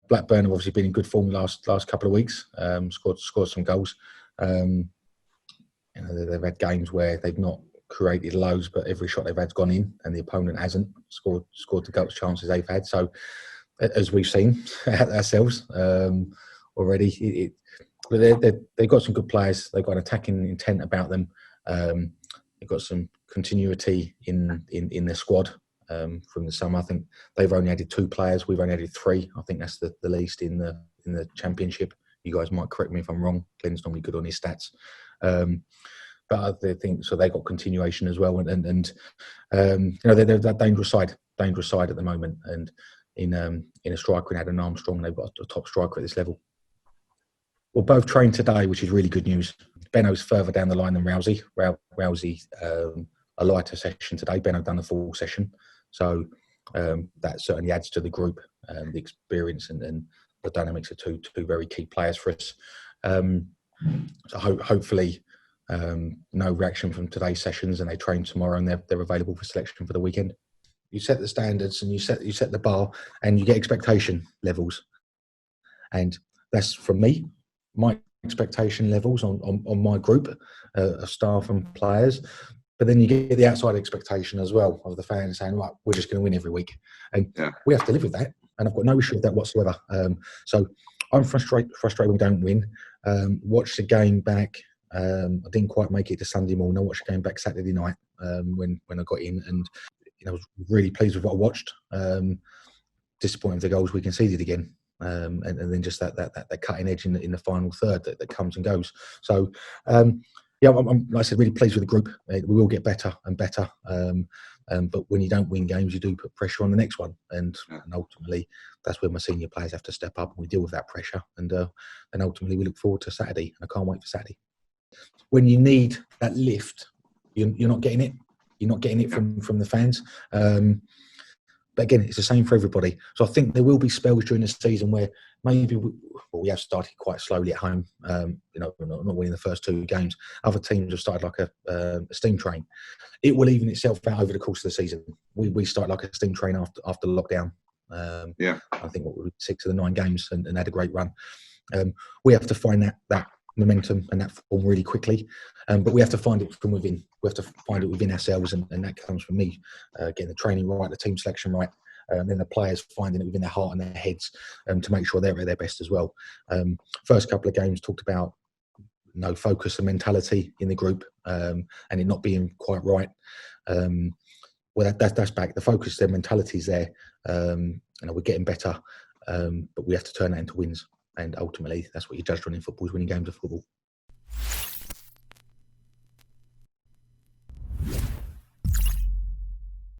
Blackburn have obviously been in good form last couple of weeks. Scored some goals. They've had games where they've not created loads, but every shot they've had's gone in, and the opponent hasn't scored the goal chances they've had. So, as we've seen ourselves already, they've got some good players. They've got an attacking intent about them. They've got some continuity in their squad from the summer. I think they've only added 2 players. We've only added 3. I think that's the least in the Championship. You guys might correct me if I'm wrong. Glenn's normally good on his stats. But I think so. They got continuation as well, and they're that dangerous side at the moment. And in a striker in Adam Armstrong, they've got a top striker at this level. Well, both trained today, which is really good news. Benno's further down the line than Rousey. Rousey, a lighter session today. Benno done a full session, so that certainly adds to the group, the experience and the dynamics of two very key players for us. So hopefully. No reaction from today's sessions, and they train tomorrow, and they're available for selection for the weekend. You set the standards, and you set the bar, and you get expectation levels, and that's from me. My expectation levels on my group of staff and players, but then you get the outside expectation as well of the fans saying, right, we're just going to win every week, and we have to live with that. And I've got no issue with that whatsoever. So I'm frustrated when we don't win. Watch the game back. I didn't quite make it to Sunday morning. I watched the game back Saturday night when I got in, and I was really pleased with what I watched. Disappointed with the goals we conceded again, and then just that cutting edge in the final third that comes and goes. So I'm like I said, really pleased with the group. We will get better and better. But when you don't win games, you do put pressure on the next one, and ultimately that's where my senior players have to step up, and we deal with that pressure. And ultimately we look forward to Saturday, and I can't wait for Saturday. When you need that lift, you're not getting it. You're not getting it from the fans. But again, it's the same for everybody. So I think there will be spells during the season where maybe we have started quite slowly at home. Not winning the first 2 games. Other teams have started like a steam train. It will even itself out over the course of the season. We start like a steam train after lockdown. I think 6 of the 9 games and had a great run. We have to find that momentum and that form really quickly, but we have to find it from within. We have to find it within ourselves, and that comes from me getting the training right, the team selection right, and then the players finding it within their heart and their heads to make sure they're at their best as well. First couple of games talked about no focus and mentality in the group, and it not being quite right. Well, that's back. The focus, their mentality is there. We're getting better, but we have to turn that into wins. And ultimately, that's what you're judged on in football, is winning games of football.